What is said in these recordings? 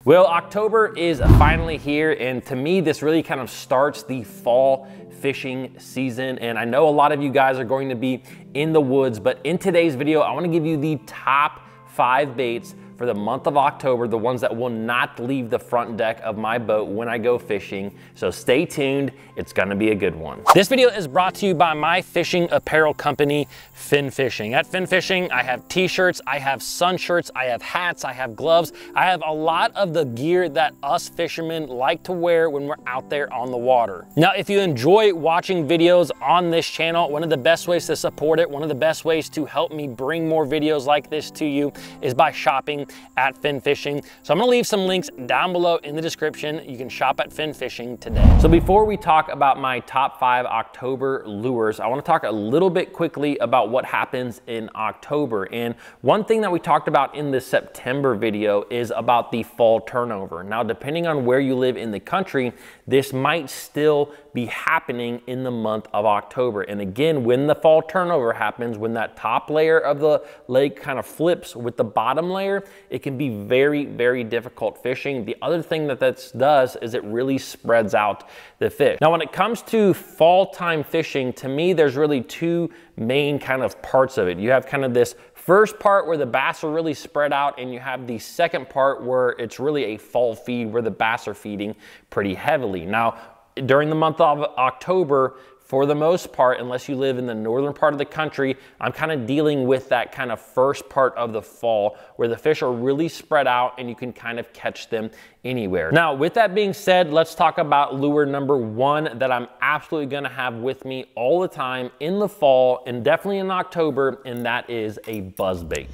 Well, October is finally here, and to me, this really kind of starts the fall fishing season. And I know a lot of you guys are going to be in the woods, but in today's video, I want to give you the top 5 baits for the month of October, the ones that will not leave the front deck of my boat when I go fishing. So stay tuned, it's gonna be a good one. This video is brought to you by my fishing apparel company, Fin Fishing. At Fin Fishing, I have t-shirts, I have sun shirts, I have hats, I have gloves. I have a lot of the gear that us fishermen like to wear when we're out there on the water. Now, if you enjoy watching videos on this channel, one of the best ways to support it, one of the best ways to help me bring more videos like this to you is by shopping at Fin Fishing. So I'm gonna leave some links down below in the description. You can shop at Fin Fishing today. So before we talk about my top 5 October lures, I wanna talk a little bit quickly about what happens in October. And one thing that we talked about in the September video is about the fall turnover. Now, depending on where you live in the country, this might still be happening in the month of October. And again, when the fall turnover happens, when that top layer of the lake kind of flips with the bottom layer, it can be very, very difficult fishing. The other thing that that does is it really spreads out the fish. Now, when it comes to fall time fishing, to me, there's really 2 main kind of parts of it. You have kind of this first part where the bass are really spread out, and you have the second part where it's really a fall feed where the bass are feeding pretty heavily. Now, during the month of October, for the most part, unless you live in the northern part of the country, I'm kind of dealing with that kind of first part of the fall where the fish are really spread out and you can kind of catch them anywhere. Now, with that being said, let's talk about lure number 1 that I'm absolutely gonna have with me all the time in the fall and definitely in October, and that is a buzzbait.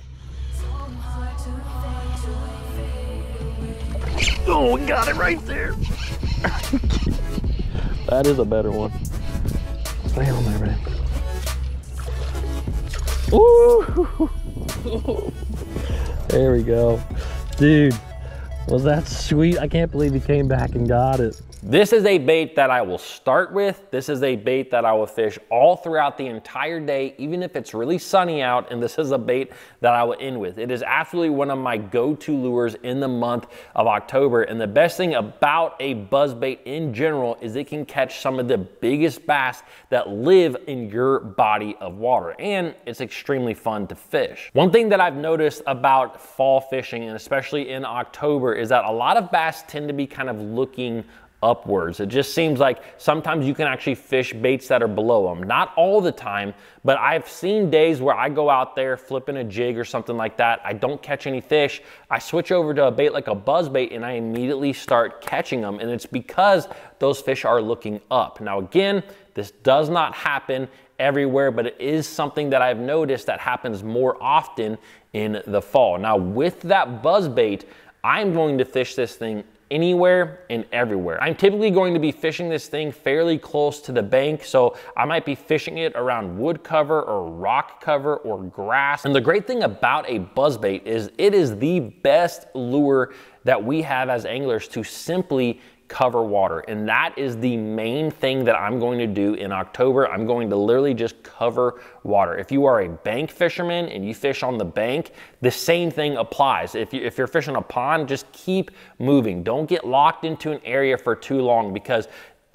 Oh, we got it right there. That is a better one. Stay on there, man. Ooh! There we go. Dude, was that sweet? I can't believe he came back and got it. This is a bait that I will start with. This is a bait that I will fish all throughout the entire day, even if it's really sunny out, and this is a bait that I will end with. It is absolutely one of my go-to lures in the month of October, and the best thing about a buzzbait in general is it can catch some of the biggest bass that live in your body of water, and it's extremely fun to fish. One thing that I've noticed about fall fishing, and especially in October, is that a lot of bass tend to be kind of looking upwards. It just seems like sometimes you can actually fish baits that are below them. Not all the time, but I've seen days where I go out there flipping a jig or something like that. I don't catch any fish. I switch over to a bait like a buzzbait and I immediately start catching them. And it's because those fish are looking up. Now, again, this does not happen everywhere, but it is something that I've noticed that happens more often in the fall. Now, with that buzzbait, I'm going to fish this thing anywhere and everywhere. I'm typically going to be fishing this thing fairly close to the bank, so I might be fishing it around wood cover or rock cover or grass. And the great thing about a buzzbait is it is the best lure that we have as anglers to simply cover water. And that is the main thing that I'm going to do in October. I'm going to literally just cover water. If you are a bank fisherman and you fish on the bank, the same thing applies. If you're fishing a pond, just keep moving. Don't get locked into an area for too long, because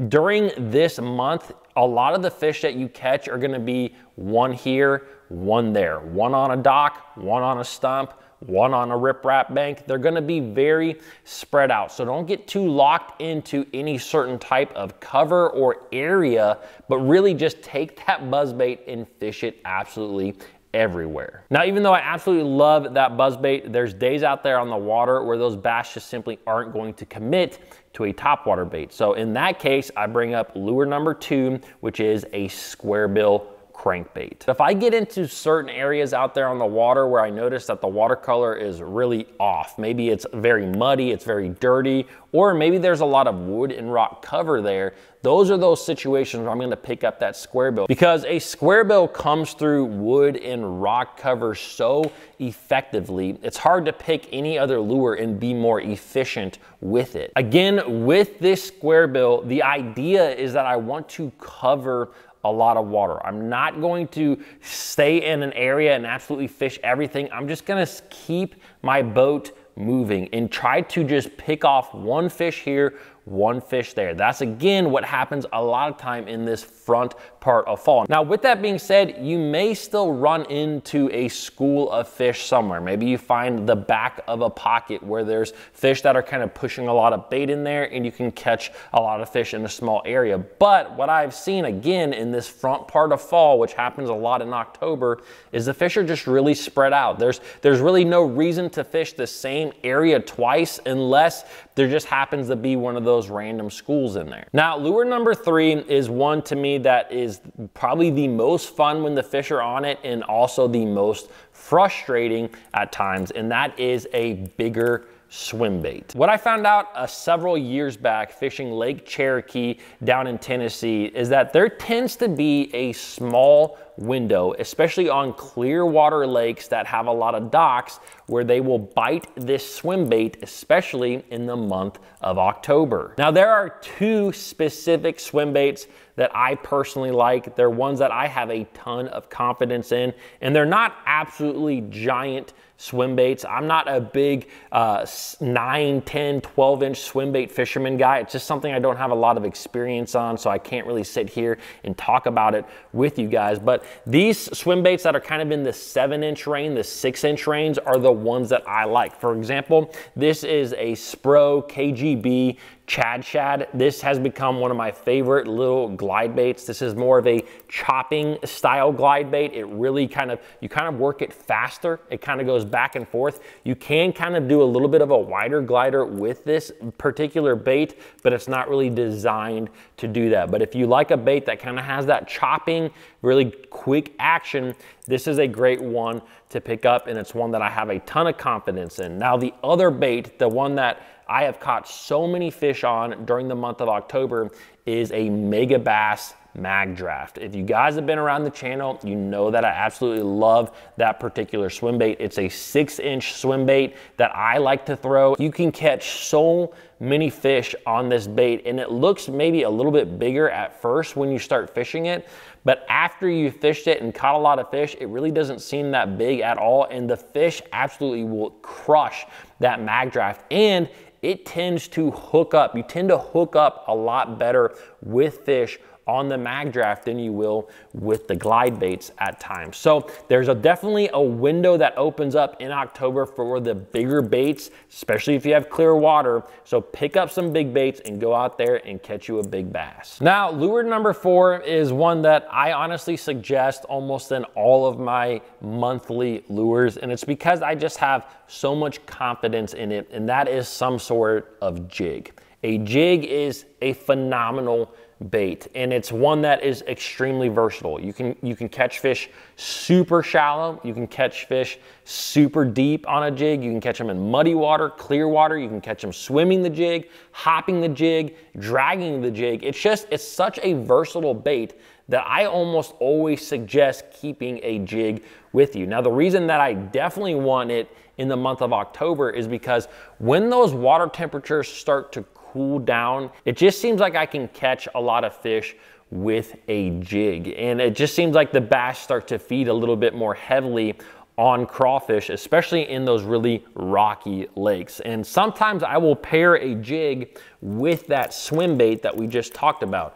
during this month, a lot of the fish that you catch are gonna be one here, one there, one on a dock, one on a stump, one on a riprap bank. They're gonna be very spread out. So don't get too locked into any certain type of cover or area, but really just take that buzzbait and fish it absolutely everywhere. Now, even though I absolutely love that buzzbait, there's days out there on the water where those bass just simply aren't going to commit to a topwater bait. So in that case, I bring up lure number 2, which is a square bill crankbait. If I get into certain areas out there on the water where I notice that the watercolor is really off, maybe it's very muddy, it's very dirty, or maybe there's a lot of wood and rock cover there, those are those situations where I'm gonna pick up that square bill, because a square bill comes through wood and rock cover so effectively, it's hard to pick any other lure and be more efficient with it. Again, with this square bill, the idea is that I want to cover a lot of water. I'm not going to stay in an area and absolutely fish everything. I'm just gonna keep my boat moving and try to just pick off one fish here, one fish there. That's again what happens a lot of time in this front part of fall. Now, with that being said, you may still run into a school of fish somewhere. Maybe you find the back of a pocket where there's fish that are kind of pushing a lot of bait in there and you can catch a lot of fish in a small area. But what I've seen again in this front part of fall, which happens a lot in October, is the fish are just really spread out. There's really no reason to fish the same area twice unless there just happens to be one of those random schools in there. Now, lure number 3 is one to me that is probably the most fun when the fish are on it and also the most frustrating at times, and that is a bigger swim bait. What I found out several years back fishing Lake Cherokee down in Tennessee is that there tends to be a small window, especially on clear water lakes that have a lot of docks, where they will bite this swim bait, especially in the month of October. Now, there are 2 specific swim baits that I personally like. They're ones that I have a ton of confidence in, and they're not absolutely giant swim baits. I'm not a big 9, 10, 12 inch swim bait fisherman guy. It's just something I don't have a lot of experience on, so I can't really sit here and talk about it with you guys. But these swim baits that are kind of in the 7-inch range, the 6-inch range, are the ones that I like. For example, this is a Spro KGB Chad Shad. This has become one of my favorite little glide baits. This is more of a chopping style glide bait. It really you kind of work it faster. It kind of goes back and forth. You can kind of do a little bit of a wider glider with this particular bait, but it's not really designed to do that. But if you like a bait that kind of has that chopping, really quick action, this is a great one to pick up, and it's one that I have a ton of confidence in. Now, the other bait, the one that I have caught so many fish on during the month of October, is a Mega Bass Mag Draft. If you guys have been around the channel, you know that I absolutely love that particular swim bait. It's a 6-inch swim bait that I like to throw. You can catch so many fish on this bait, and it looks maybe a little bit bigger at first when you start fishing it, but after you fished it and caught a lot of fish, it really doesn't seem that big at all, and the fish absolutely will crush that Mag Draft, and it tends to hook up. You tend to hook up a lot better with fish on the Mag Draft than you will with the glide baits at times. So there's definitely a window that opens up in October for the bigger baits, especially if you have clear water. So pick up some big baits and go out there and catch you a big bass. Now, lure number 4 is one that I honestly suggest almost in all of my monthly lures, and it's because I just have so much confidence in it, and that is some sort of jig. A jig is a phenomenal bait, and it's one that is extremely versatile. You can catch fish super shallow, you can catch fish super deep on a jig, you can catch them in muddy water, clear water, you can catch them swimming the jig, hopping the jig, dragging the jig. It's such a versatile bait that I almost always suggest keeping a jig with you. Now, the reason that I definitely want it in the month of October is because when those water temperatures start to cool down, it just seems like I can catch a lot of fish with a jig, and it just seems like the bass start to feed a little bit more heavily on crawfish, especially in those really rocky lakes. And sometimes I will pair a jig with that swim bait that we just talked about.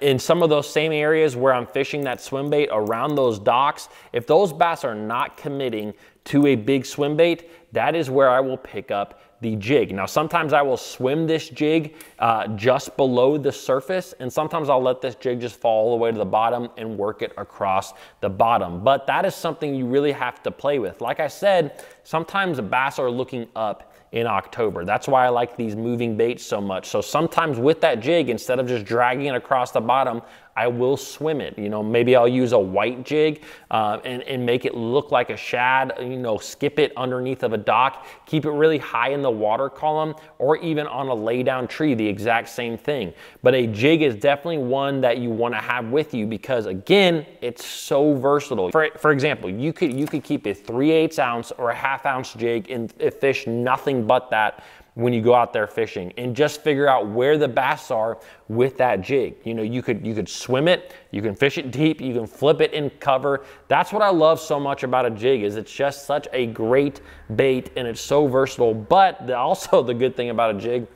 In some of those same areas where I'm fishing that swim bait around those docks, if those bass are not committing to a big swim bait, that is where I will pick up the jig. Now, sometimes I will swim this jig just below the surface, and sometimes I'll let this jig just fall all the way to the bottom and work it across the bottom. But that is something you really have to play with. Like I said, sometimes bass are looking up in October. That's why I like these moving baits so much. So sometimes with that jig, instead of just dragging it across the bottom, I will swim it. You know, maybe I'll use a white jig and make it look like a shad, you know, skip it underneath of a dock, keep it really high in the water column, or even on a lay down tree, the exact same thing. But a jig is definitely one that you want to have with you because, again, it's so versatile. For example, you could keep a 3/8 ounce or a 1/2 ounce jig and fish nothing but that when you go out there fishing, and just figure out where the bass are with that jig. You know, you could swim it, you can fish it deep, you can flip it in cover. That's what I love so much about a jig, is it's just such a great bait and it's so versatile. But also the good thing about a jig,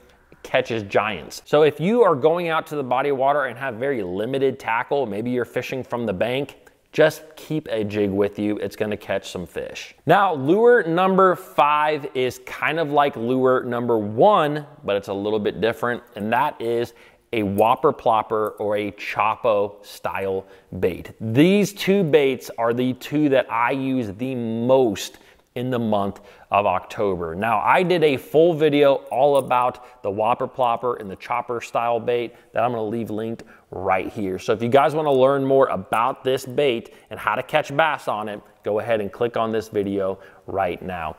catches giants. So if you are going out to the body of water and have very limited tackle, maybe you're fishing from the bank, just keep a jig with you. It's gonna catch some fish. Now, lure number 5 is kind of like lure number 1, but it's a little bit different, and that is a whopper plopper or a Chopo style bait. These two baits are the two that I use the most in the month of October. Now, I did a full video all about the whopper plopper and the chopper style bait that I'm gonna leave linked right here. So if you guys wanna learn more about this bait and how to catch bass on it, go ahead and click on this video right now.